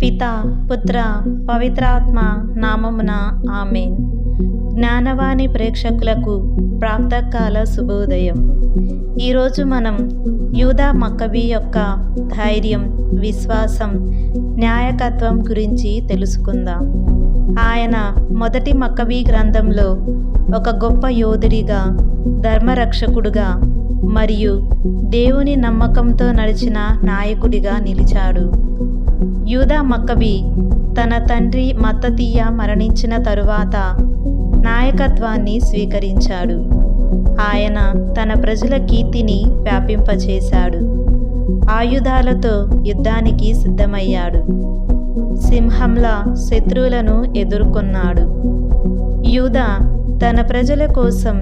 పిత పుత్ర పవిత్రాత్మ నామమున ఆమేన్. జ్ఞానవాణి ప్రేక్షకులకు ప్రాతకాల శుభోదయం. ఈరోజు మనం యూదా మక్కబీ యొక్క ధైర్యం, విశ్వాసం, న్యాయకత్వం గురించి తెలుసుకుందాం. ఆయన మొదటి మక్కబీ గ్రంథంలో ఒక గొప్ప యోధుడిగా, ధర్మరక్షకుడుగా మరియు దేవుని నమ్మకంతో నడిచిన నాయకుడిగా నిలిచాడు. యూదా మక్కబీ తన తండ్రి మత్తతీయ మరణించిన తరువాత నాయకత్వాన్ని స్వీకరించాడు. ఆయన తన ప్రజల కీర్తిని వ్యాపింపచేశాడు. ఆయుధాలతో యుద్ధానికి సిద్ధమయ్యాడు. సింహంలా శత్రువులను ఎదుర్కొన్నాడు. యూదా తన ప్రజల కోసం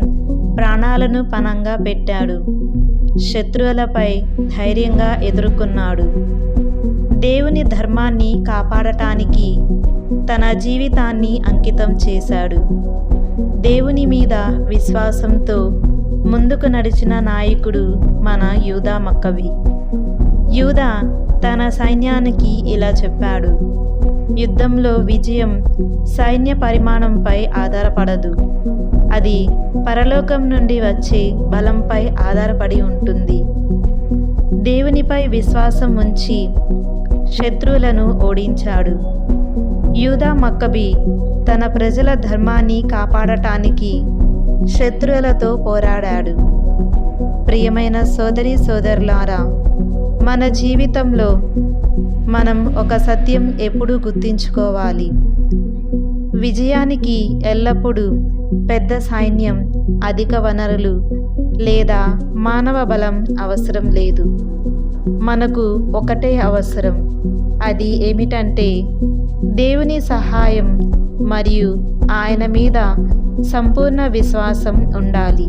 ప్రాణాలను పణంగా పెట్టాడు. శత్రువులపై ధైర్యంగా ఎదుర్కొన్నాడు. దేవుని ధర్మాన్ని కాపాడటానికి తన జీవితాన్ని అంకితం చేశాడు. దేవుని మీద విశ్వాసంతో ముందుకు నడిచిన నాయకుడు మన యూదా మక్కబీ. యూదా తన సైన్యానికి ఇలా చెప్పాడు: యుద్ధంలో విజయం సైన్య పరిమాణంపై ఆధారపడదు, అది పరలోకం నుండి వచ్చే బలంపై ఆధారపడి ఉంటుంది. దేవునిపై విశ్వాసం ఉంచి శత్రువులను ఓడించాడు. యూదా మక్కబీ తన ప్రజల ధర్మాన్ని కాపాడటానికి శత్రువులతో పోరాడాడు. ప్రియమైన సోదరీ సోదరులారా, మన జీవితంలో మనం ఒక సత్యం ఎప్పుడూ గుర్తుంచుకోవాలి: విజయానికి ఎల్లప్పుడూ పెద్ద సైన్యం, అధిక వనరులు లేదా మానవ బలం అవసరం లేదు. మనకు ఒకటే అవసరం, అది ఏమిటంటే దేవుని సహాయం మరియు ఆయన మీద సంపూర్ణ విశ్వాసం ఉండాలి.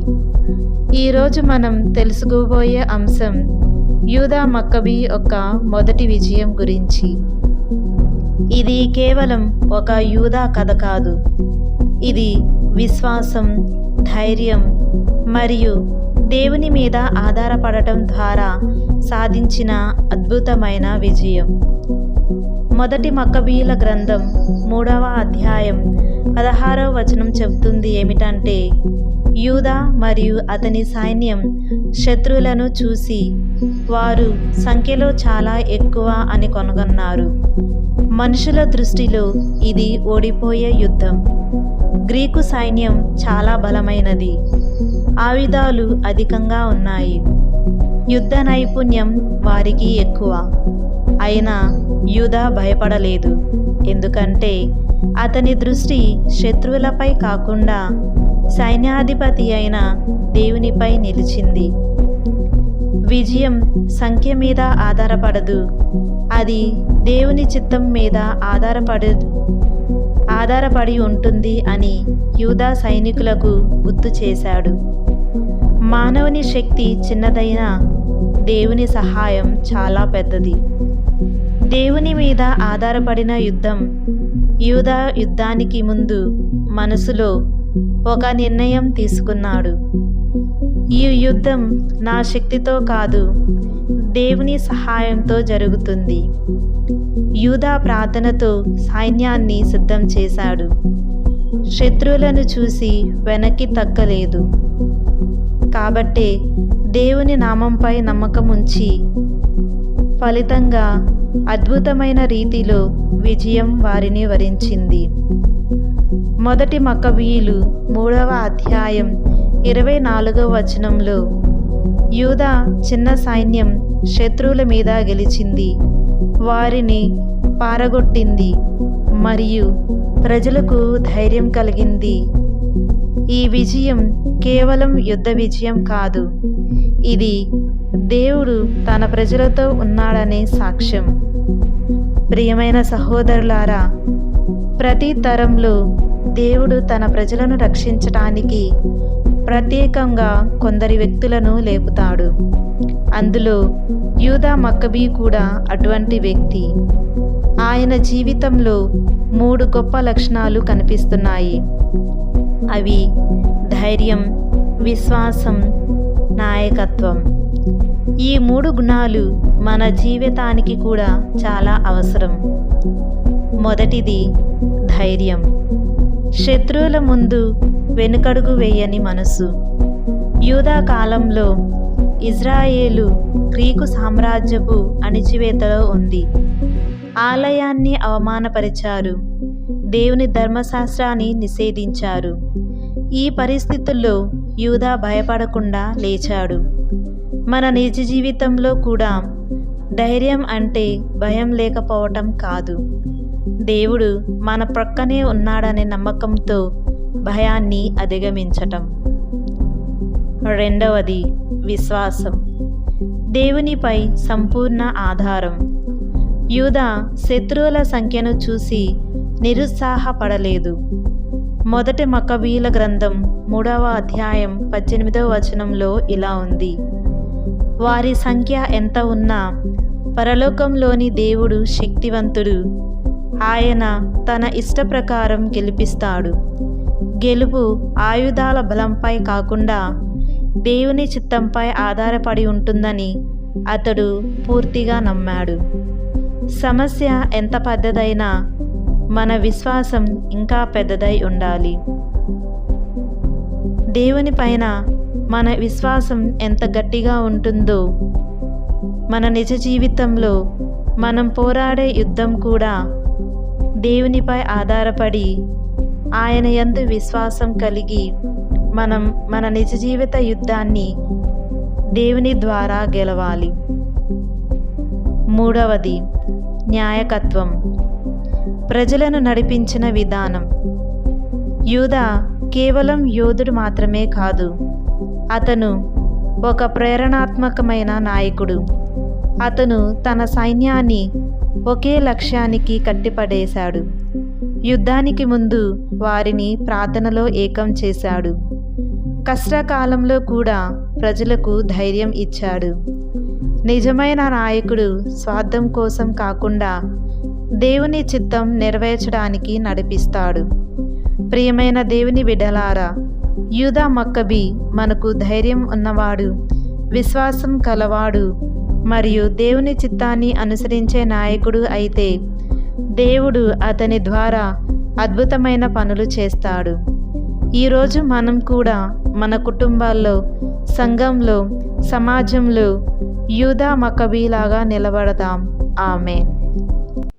ఈరోజు మనం తెలుసుకోబోయే అంశం యూదా మక్కబీ యొక్క మొదటి విజయం గురించి. ఇది కేవలం ఒక యూదా కథ కాదు, ఇది విశ్వాసం, ధైర్యం మరియు దేవుని మీద ఆధారపడటం ద్వారా సాధించిన అద్భుతమైన విజయం. మొదటి మక్కబీల గ్రంథం 3వ అధ్యాయం 16వ వచనం చెబుతుంది ఏమిటంటే, యూదా మరియు అతని సైన్యం శత్రువులను చూసి వారు సంఖ్యలో చాలా ఎక్కువ అని కనుగొన్నారు. మనుషుల దృష్టిలో ఇది ఓడిపోయే యుద్ధం. గ్రీకు సైన్యం చాలా బలమైనది, ఆయుధాలు అధికంగా ఉన్నాయి, యుద్ధ నైపుణ్యం వారికి ఎక్కువ. అయినా యూదా భయపడలేదు, ఎందుకంటే అతని దృష్టి శత్రువులపై కాకుండా సైన్యాధిపతి అయిన దేవునిపై నిలిచింది. విజయం సంఖ్య మీద ఆధారపడదు, అది దేవుని చిత్తం మీద ఆధారపడి ఉంటుంది అని యూదా సైనికులకు గుర్తు చేశాడు. మానవుని శక్తి చిన్నదైనా దేవుని సహాయం చాలా పెద్దది. దేవుని మీద ఆధారపడిన యుద్ధం. యూదా యుద్ధానికి ముందు మనసులో ఒక నిర్ణయం తీసుకున్నాడు: ఈ యుద్ధం నా శక్తితో కాదు, దేవుని సహాయంతో జరుగుతుంది. యూదా ప్రార్థనతో సైన్యాన్ని సిద్ధం చేశాడు. శత్రువులను చూసి వెనక్కి తగ్గలేదు. కాబట్టే దేవుని నామంపై నమ్మకం ఉంచి ఫలితంగా అద్భుతమైన రీతిలో విజయం వారిని వరించింది. మొదటి మక్కబీయులు 3వ అధ్యాయం 24వ వచనంలో, యూదా చిన్న సైన్యం శత్రువుల మీద గెలిచింది, వారిని పారగొట్టింది మరియు ప్రజలకు ధైర్యం కలిగింది. ఈ విజయం కేవలం యుద్ధ విజయం కాదు, ఇది దేవుడు తన ప్రజలతో ఉన్నాడనే సాక్ష్యం. ప్రియమైన సహోదరులారా, ప్రతి తరంలో దేవుడు తన ప్రజలను రక్షించటానికి ప్రత్యేకంగా కొందరి వ్యక్తులను లేపుతాడు. అందులో యూదా మక్కబీ కూడా అటువంటి వ్యక్తి. ఆయన జీవితంలో 3 గొప్ప లక్షణాలు కనిపిస్తున్నాయి. అవి ధైర్యం, విశ్వాసం, నాయకత్వం. ఈ 3 గుణాలు మన జీవితానికి కూడా చాలా అవసరం. మొదటిది ధైర్యం. శత్రువుల ముందు వెనుకడుగు వేయని మనసు. యూదా కాలంలో ఇజ్రాయేలు గ్రీకు సామ్రాజ్యపు అణిచివేతలో ఉంది. ఆలయాన్ని అవమానపరిచారు, దేవుని ధర్మశాస్త్రాన్ని నిషేధించారు. ఈ పరిస్థితుల్లో యూదా భయపడకుండా లేచాడు. మన నిజ జీవితంలో కూడా ధైర్యం అంటే భయం లేకపోవటం కాదు, దేవుడు మన ప్రక్కనే ఉన్నాడనే నమ్మకంతో భయాన్ని అధిగమించటం. రెండవది విశ్వాసం. దేవునిపై సంపూర్ణ ఆధారం. యూదా శత్రువుల సంఖ్యను చూసి నిరుత్సాహపడలేదు. మొదటి మక్కబీల గ్రంథం 3వ అధ్యాయం 18వ వచనంలో ఇలా ఉంది: వారి సంఖ్య ఎంత ఉన్నా పరలోకంలోని దేవుడు శక్తివంతుడు, ఆయన తన ఇష్టప్రకారం గెలిపిస్తాడు. గెలుపు ఆయుధాల బలంపై కాకుండా దేవుని చిత్తంపై ఆధారపడి ఉంటుందని అతడు పూర్తిగా నమ్మాడు. సమస్య ఎంత పెద్దదైనా మన విశ్వాసం ఇంకా పెద్దదై ఉండాలి. దేవుని పైన మన విశ్వాసం ఎంత గట్టిగా ఉంటుందో మన నిజ జీవితంలో మనం పోరాడే యుద్ధం కూడా దేవునిపై ఆధారపడి ఆయన యందు విశ్వాసం కలిగి మనం మన నిజ జీవిత యుద్ధాన్ని దేవుని ద్వారా గెలవాలి. మూడవది న్యాయకత్వం. ప్రజలను నడిపించిన విధానం. యూదా కేవలం యోధుడు మాత్రమే కాదు, అతను ఒక ప్రేరణాత్మకమైన నాయకుడు. అతను తన సైన్యాన్ని ఒకే లక్ష్యానికి కట్టిపడేశాడు. యుద్ధానికి ముందు వారిని ప్రార్థనలో ఏకం చేశాడు. కష్టకాలంలో కూడా ప్రజలకు ధైర్యం ఇచ్చాడు. నిజమైన నాయకుడు స్వార్థం కోసం కాకుండా దేవుని చిత్తం నెరవేర్చడానికి నడిపిస్తాడు. ప్రియమైన దేవుని బిడ్డలారా, యూదా మక్కబీ మనకు ధైర్యం ఉన్నవాడు, విశ్వాసం కలవాడు మరియు దేవుని చిత్తాన్ని అనుసరించే నాయకుడు అయితే దేవుడు అతని ద్వారా అద్భుతమైన పనులు చేస్తాడు. ఈరోజు మనం కూడా మన కుటుంబాల్లో, సంఘంలో, సమాజంలో యూదా మక్కబీలాగా నిలబడదాం. ఆమేన్.